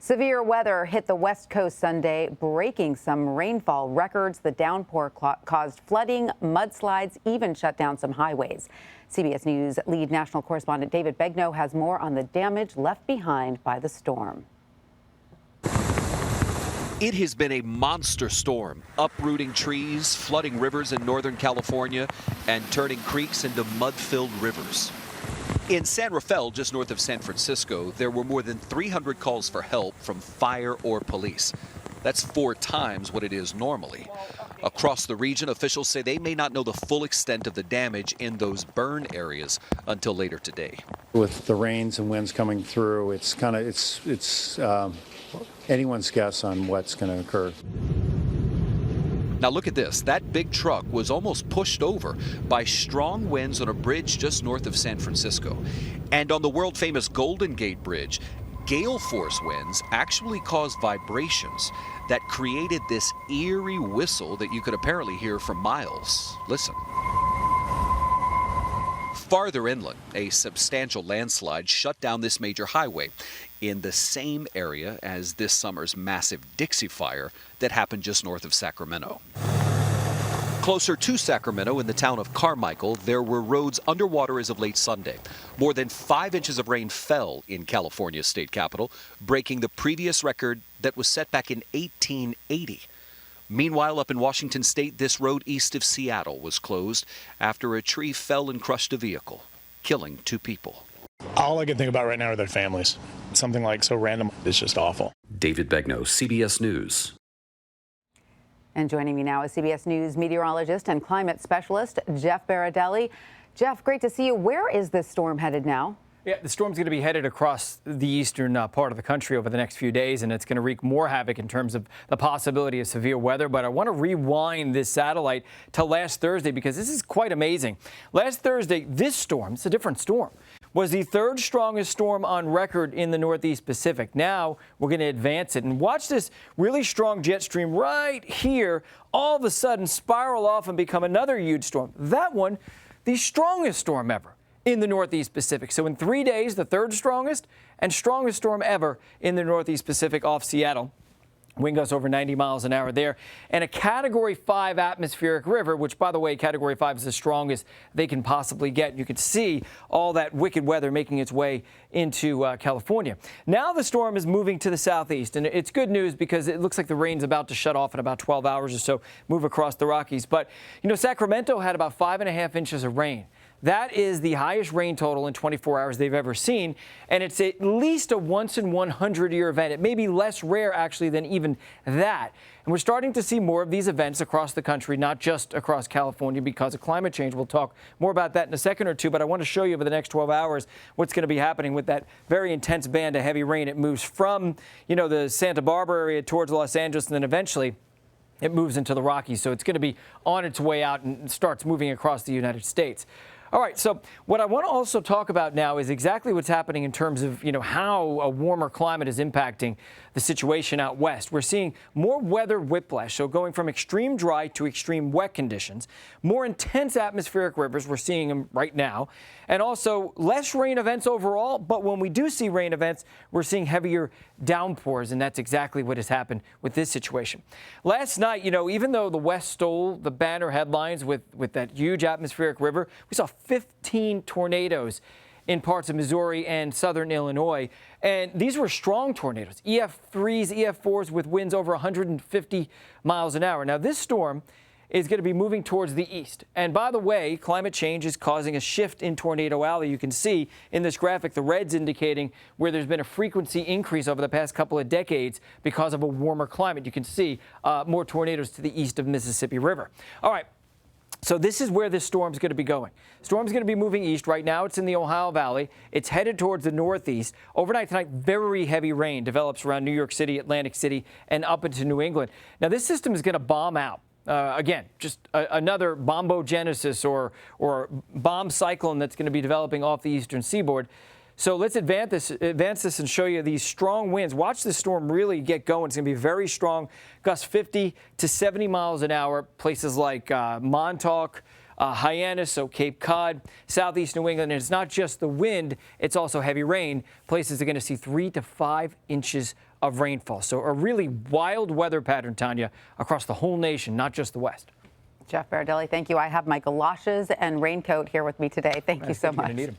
Severe weather hit the West Coast Sunday, breaking some rainfall records. The downpour caused flooding, mudslides, even shut down some highways. CBS News lead national correspondent David Begnaud has more on the damage left behind by the storm. It has been a monster storm, uprooting trees, flooding rivers in Northern California, and turning creeks into mud-filled rivers. In San Rafael, just north of San Francisco, there were more than 300 calls for help from fire or police. That's 4 times what it is normally. Across the region, officials say they may not know the full extent of the damage in those burn areas until later today. With the rains and winds coming through, it's anyone's guess on what's going to occur. Now look at this. That big truck was almost pushed over by strong winds on a bridge just north of San Francisco. And on the world-famous Golden Gate Bridge, gale force winds actually caused vibrations that created this eerie whistle that you could apparently hear for miles. Listen. Farther inland, a substantial landslide shut down this major highway in the same area as this summer's massive Dixie Fire that happened just north of Sacramento. Closer to Sacramento, in the town of Carmichael, there were roads underwater as of late Sunday. More than 5 inches of rain fell in California's state capital, breaking the previous record that was set back in 1880. Meanwhile, up in Washington state, this road east of Seattle was closed after a tree fell and crushed a vehicle, killing 2 people. All I can think about right now are their families. Something like so random is just awful. David Begnaud, CBS News. And joining me now is CBS News meteorologist and climate specialist Jeff Berardelli. Jeff, great to see you. Where is this storm headed now? Yeah, the storm's going to be headed across the eastern part of the country over the next few days, and it's going to wreak more havoc in terms of the possibility of severe weather. But I want to rewind this satellite to last Thursday because this is quite amazing. Last Thursday, this storm, it's a different storm, was the 3rd strongest storm on record in the Northeast Pacific. Now we're going to advance it and watch this really strong jet stream right here all of a sudden spiral off and become another huge storm. That one, the strongest storm ever in the Northeast Pacific. So in 3 days, the 3rd strongest and strongest storm ever in the Northeast Pacific off Seattle. Wind gusts over 90 miles an hour there. And a Category 5 atmospheric river, which, by the way, Category 5 is the strongest they can possibly get. You can see all that wicked weather making its way into California. Now the storm is moving to the southeast, and it's good news because it looks like the rain's about to shut off in about 12 hours or so, move across the Rockies. But, you know, Sacramento had about 5.5 inches of rain. That is the highest rain total in 24 hours they've ever seen, and it's at least a once-in-100-year event. It may be less rare, actually, than even that. And we're starting to see more of these events across the country, not just across California because of climate change. We'll talk more about that in a second or two, but I want to show you over the next 12 hours what's going to be happening with that very intense band of heavy rain. It moves from, you know, the Santa Barbara area towards Los Angeles, and then eventually it moves into the Rockies. So it's going to be on its way out and starts moving across the United States. All right, so what I want to also talk about now is exactly what's happening in terms of, you know, how a warmer climate is impacting the situation out west. We're seeing more weather whiplash, so going from extreme dry to extreme wet conditions, more intense atmospheric rivers, we're seeing them right now, and also less rain events overall, but when we do see rain events, we're seeing heavier downpours, and that's exactly what has happened with this situation. Last night, you know, even though the West stole the banner headlines with that huge atmospheric river, we saw 15 tornadoes in parts of Missouri and southern Illinois. And these were strong tornadoes, EF3s, EF4s with winds over 150 miles an hour. Now, this storm is going to be moving towards the east. And by the way, climate change is causing a shift in Tornado Alley. You can see in this graphic, the red's indicating where there's been a frequency increase over the past couple of decades because of a warmer climate. You can see more tornadoes to the east of Mississippi River. All right. So this is where this storm's going to be going. Storm's going to be moving east. Right now it's in the Ohio Valley. It's headed towards the northeast. Overnight tonight, very heavy rain develops around New York City, Atlantic City, and up into New England. Now this system is going to bomb out. Again, just another bombogenesis or bomb cyclone that's going to be developing off the eastern seaboard. So let's advance this and show you these strong winds. Watch this storm really get going. It's going to be very strong, gusts 50 to 70 miles an hour. Places like Montauk, Hyannis, so Cape Cod, southeast New England. And it's not just the wind, it's also heavy rain. Places are going to see 3 to 5 inches of rainfall. So a really wild weather pattern, Tanya, across the whole nation, not just the West. Jeff Berardelli, thank you. I have my galoshes and raincoat here with me today. Thank you so much. You're gonna need 'em.